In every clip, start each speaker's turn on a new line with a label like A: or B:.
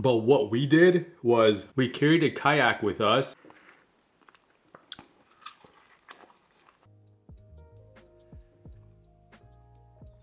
A: But what we did was we carried a kayak with us.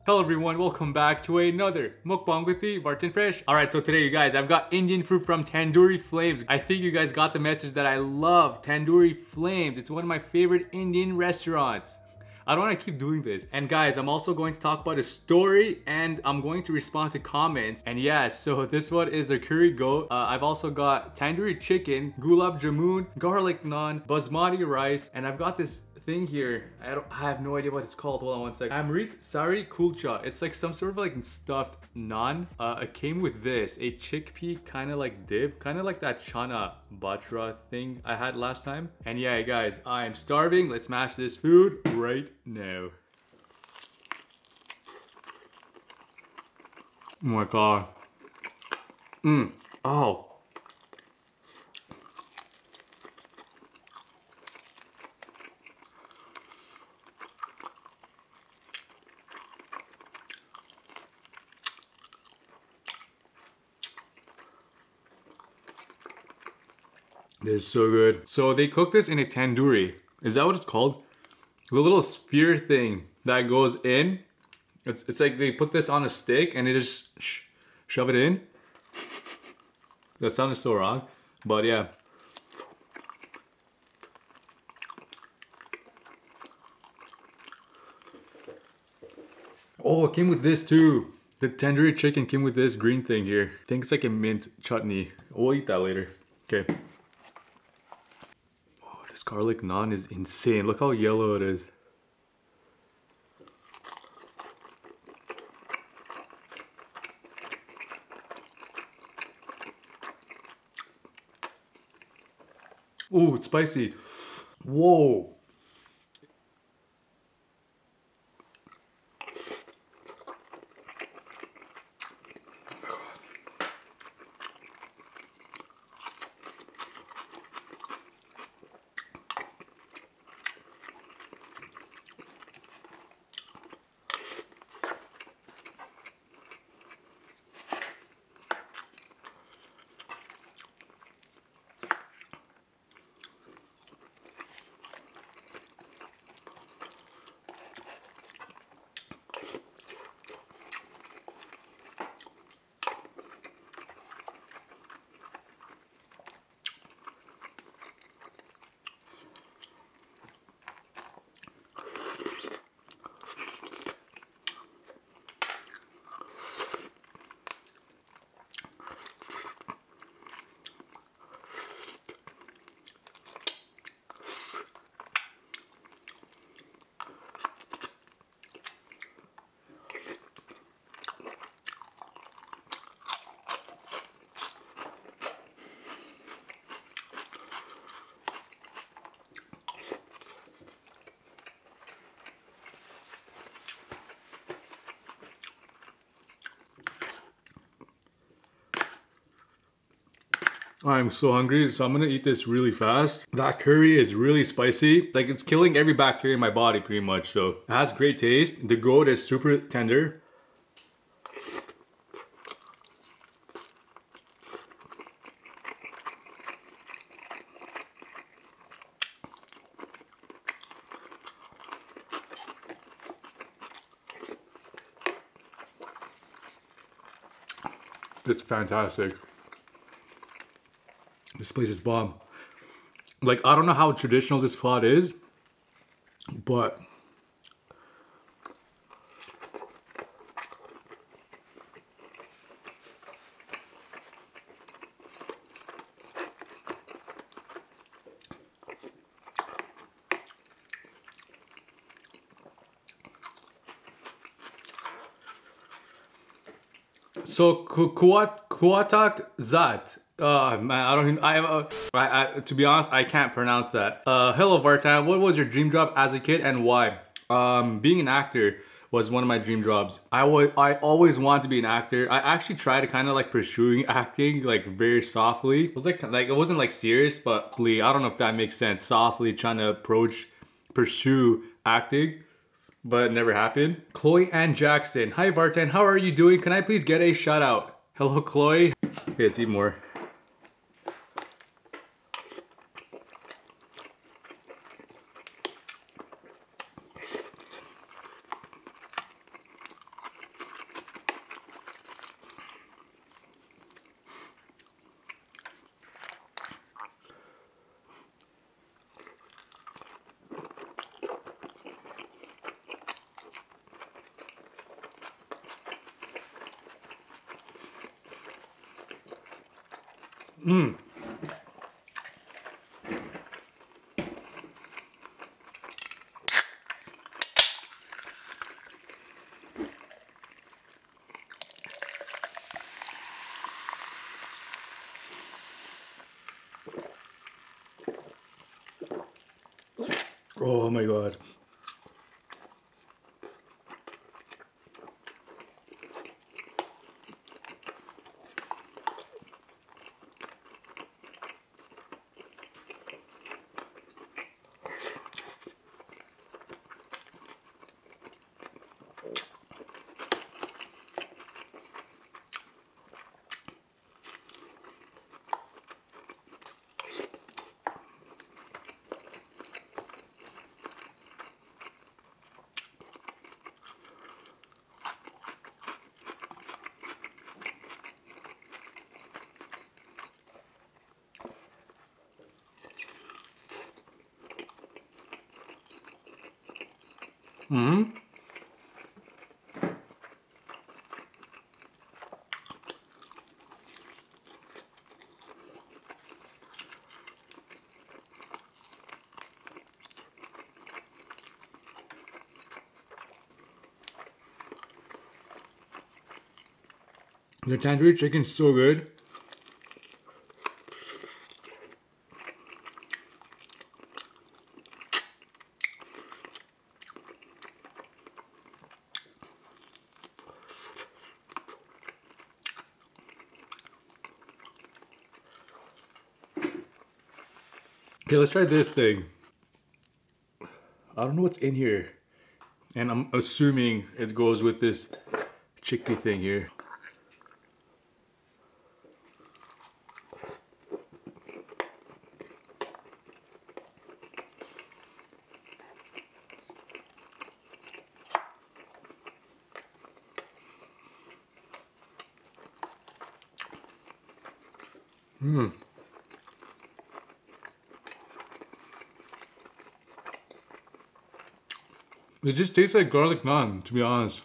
A: Hello everyone, welcome back to another mukbang with the VartanFresh. Alright, so today you guys, I've got Indian food from Tandoori Flames. I think you guys got the message that I love Tandoori Flames. It's one of my favorite Indian restaurants. I don't want to keep doing this. And guys, I'm also going to talk about a story and I'm going to respond to comments. And yeah, so this one is a curry goat. I've also got tandoori chicken, gulab jamun, garlic naan, basmati rice, and I've got this thing here. I have no idea what it's called. Hold on one sec. Amritsari kulcha. It's like some sort of like stuffed naan. It came with this, a chickpea kind of like dip, kind of like that chana batra thing I had last time. And yeah, guys, I am starving. Let's smash this food right now. Oh my god. Oh. This is so good. So they cook this in a tandoori. Is that what it's called? The little sphere thing that goes in. It's like they put this on a stick and they just shove it in. That sounded so wrong, but yeah. Oh, it came with this too. The tandoori chicken came with this green thing here. I think it's like a mint chutney. We'll eat that later. Okay. This garlic naan is insane. Look how yellow it is. Ooh, it's spicy. Whoa. I'm so hungry, so I'm gonna eat this really fast. That curry is really spicy. Like, it's killing every bacteria in my body pretty much, so it has great taste. The goat is super tender. It's fantastic. This place is bomb. Like, I don't know how traditional this spot is, but so Kuatak Zat. Man, I don't even, to be honest, I can't pronounce that. Hello Vartan, what was your dream job as a kid and why? Being an actor was one of my dream jobs. I always wanted to be an actor. I actually tried to kind of like pursuing acting like very softly. It was like it wasn't like serious, but I don't know if that makes sense. Softly trying to pursue acting. But it never happened. Chloe Ann Jackson. Hi Vartan, how are you doing? Can I please get a shout out? Hello, Chloe. Okay, let's eat more. Mmm. Oh my god. Mm-hmm. The tandoori chicken's so good. Okay, let's try this thing. I don't know what's in here. And I'm assuming it goes with this chickpea thing here. Mmm. It just tastes like garlic naan, to be honest.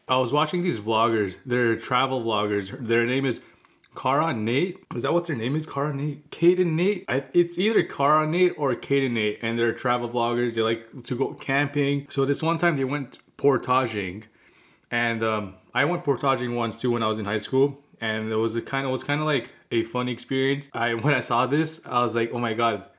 A: I was watching these vloggers. They're travel vloggers. Their name is Cara Nate. Is that what their name is? Cara Nate? Kate and Nate? It's either Cara Nate or Kate and Nate. And they're travel vloggers. They like to go camping. So this one time they went portaging. And I went portaging once too when I was in high school. And it was kind of like a funny experience. When I saw this, I was like, oh my god.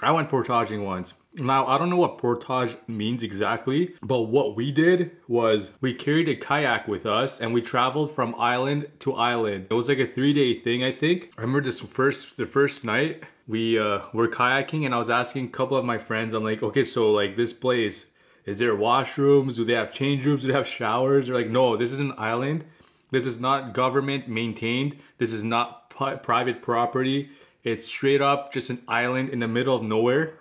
A: I went portaging once. Now, I don't know what portage means exactly, but what we did was we carried a kayak with us and we traveled from island to island. It was like a 3-day thing, I think. I remember the first night we were kayaking and I was asking a couple of my friends, I'm like, okay, so like this place, is there washrooms? Do they have change rooms? Do they have showers? They're like, no, this is an island. This is not government maintained. This is not private property. It's straight up just an island in the middle of nowhere.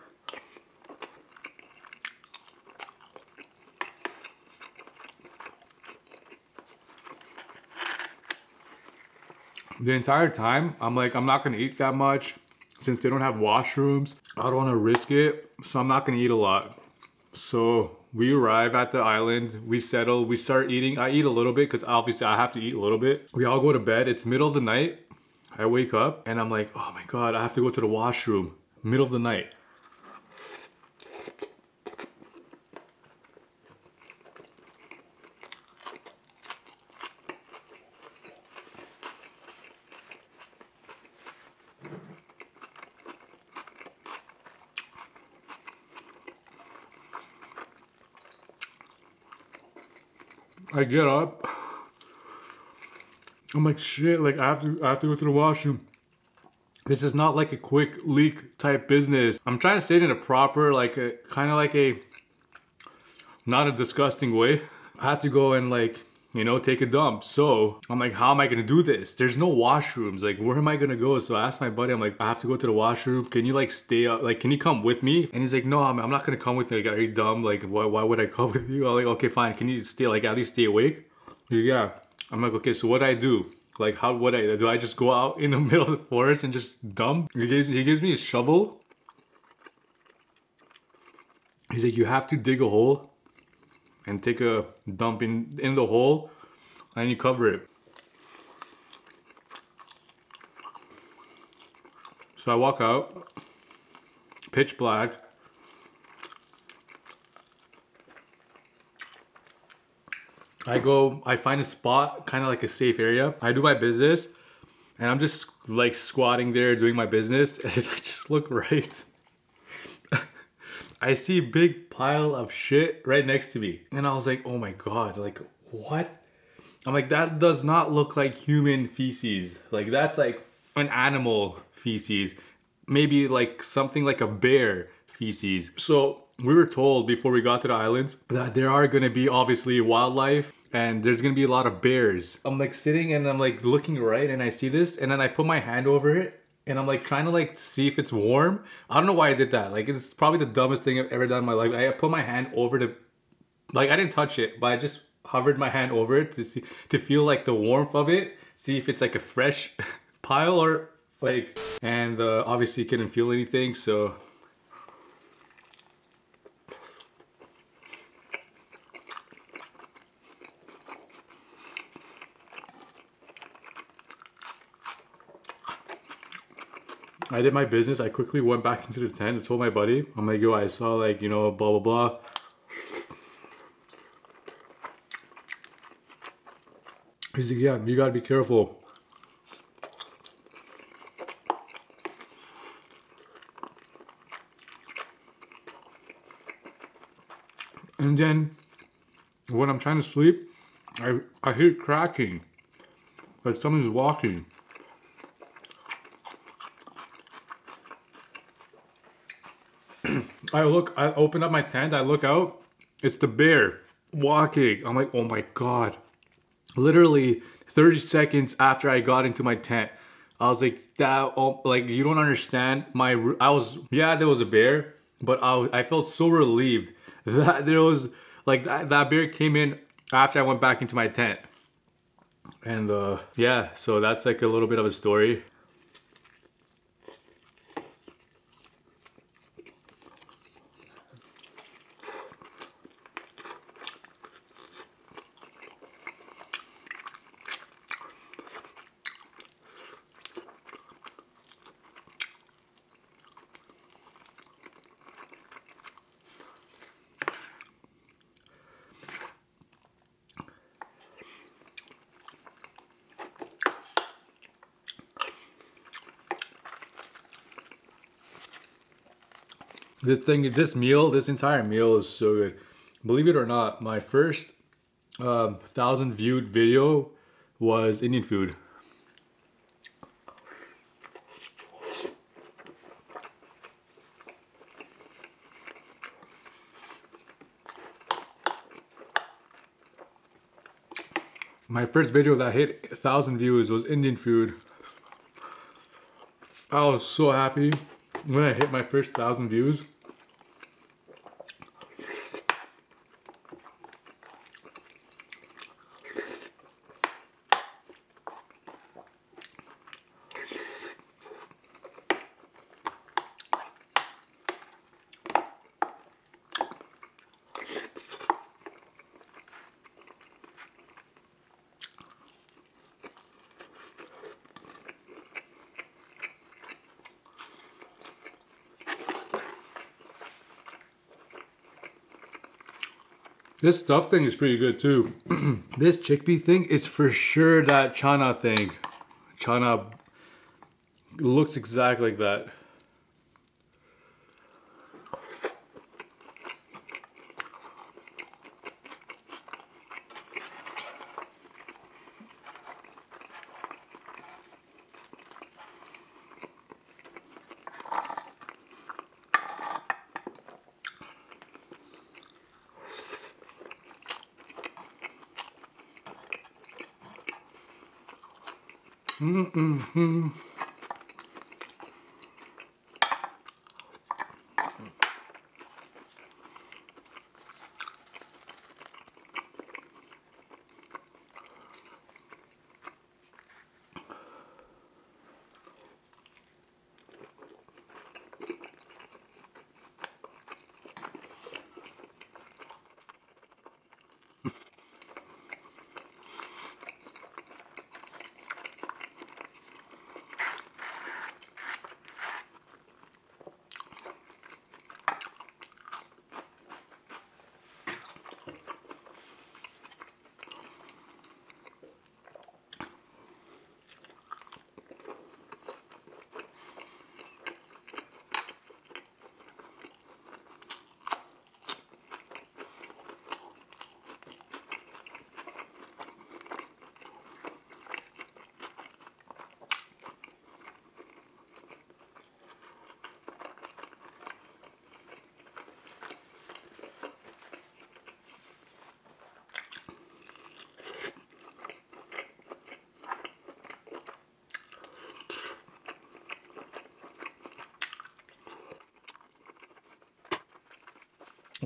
A: The entire time, I'm like, I'm not gonna eat that much since they don't have washrooms. I don't wanna risk it, so I'm not gonna eat a lot. So we arrive at the island, we settle, we start eating. I eat a little bit because obviously I have to eat a little bit. We all go to bed, it's middle of the night. I wake up and I'm like, oh my god, I have to go to the washroom. Middle of the night. I get up. I'm like, shit, like I have to go to the washroom. This is not like a quick leak type business. I'm trying to say it in a proper, like a kind of like a, not a disgusting way. I have to go and like, you know, take a dump. So I'm like, how am I gonna do this? There's no washrooms. Like, where am I gonna go? So I asked my buddy, I'm like, I have to go to the washroom. Can you like stay up? Like, can you come with me? And he's like, no, I'm not gonna come with you. Like, are you dumb? Like, why would I come with you? I'm like, okay, fine. Can you stay, like, at least stay awake? Yeah. I'm like, okay, so what do I do? Like, how would do I just go out in the middle of the forest and just dump? He gives me a shovel. He's like, you have to dig a hole and take a dump in the hole and you cover it. So I walk out, pitch black. I find a spot, kind of like a safe area. I do my business and I'm just like squatting there doing my business and I just look right. I see a big pile of shit right next to me. And I was like, oh my God, like what? I'm like, that does not look like human feces. Like that's like an animal feces. Maybe like something like a bear feces. So we were told before we got to the islands that there are gonna be obviously wildlife and there's gonna be a lot of bears. I'm like sitting and I'm like looking right and I see this and then I put my hand over it and I'm like trying to like see if it's warm. I don't know why I did that. Like it's probably the dumbest thing I've ever done in my life. I put my hand over the, like I didn't touch it, but I just hovered my hand over it to feel like the warmth of it. See if it's like a fresh pile or like, and obviously couldn't feel anything, so. I did my business. I quickly went back into the tent and told my buddy, I'm like, yo, I saw like, you know, blah, blah, blah. He's like, yeah, you gotta be careful. And then when I'm trying to sleep, I hear cracking, like someone's walking. I open up my tent, I look out, it's the bear walking. I'm like, oh my God. Literally 30 seconds after I got into my tent, I was like, like, you don't understand. Yeah, there was a bear, but I felt so relieved that there was, like, that bear came in after I went back into my tent. And yeah, so that's like a little bit of a story. This entire meal is so good. Believe it or not, my first 1,000 viewed video was Indian food. My first video that hit 1,000 views was Indian food. I was so happy when I hit my first 1,000 views. This stuffed thing is pretty good too. This chickpea thing is for sure that chana thing. Chana looks exactly like that.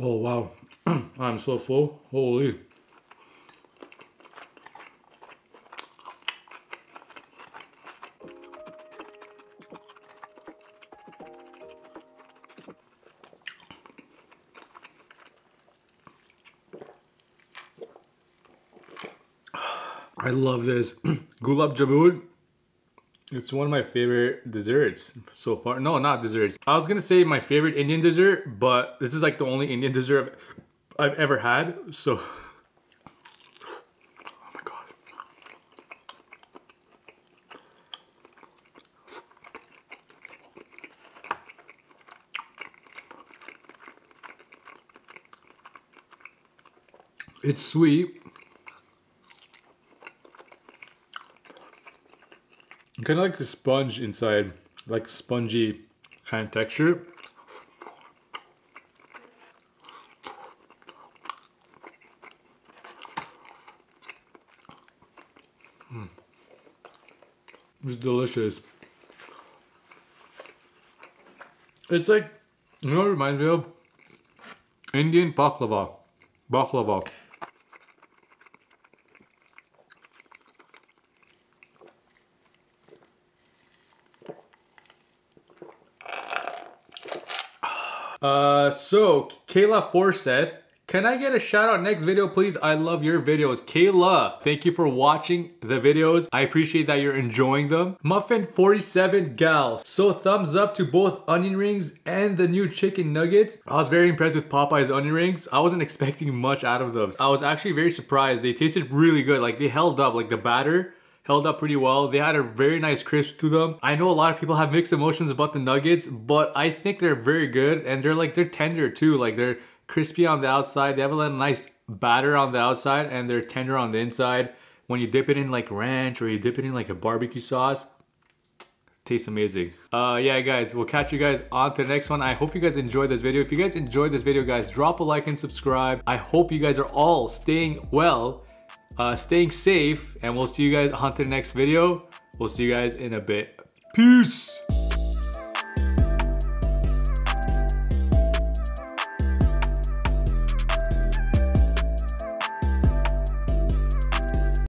A: Oh wow, I'm so full, holy. I love this. Gulab Jamun. It's one of my favorite desserts so far. No, not desserts. I was gonna say my favorite Indian dessert, but this is like the only Indian dessert I've ever had, so. Oh my God. It's sweet. Kind of like a sponge inside, like spongy kind of texture. It's delicious. It's like, you know what it reminds me of? Indian baklava. Baklava. So Kayla Forseth, can I get a shout out next video please? I love your videos. Kayla, thank you for watching the videos. I appreciate that you're enjoying them. Muffin 47 Gal, so thumbs up to both onion rings and the new chicken nuggets. I was very impressed with Popeye's onion rings. I wasn't expecting much out of those. I was actually very surprised. They tasted really good. Like they held up, like the batter held up pretty well. They had a very nice crisp to them. I know a lot of people have mixed emotions about the nuggets, but I think they're very good and they're tender too. Like they're crispy on the outside. They have a nice batter on the outside and they're tender on the inside. When you dip it in like ranch or you dip it in like a barbecue sauce, it tastes amazing. Yeah guys, we'll catch you guys on to the next one. I hope you guys enjoyed this video. If you guys enjoyed this video guys, drop a like and subscribe. I hope you guys are all staying well, staying safe, and we'll see you guys on to the next video. We'll see you guys in a bit. Peace.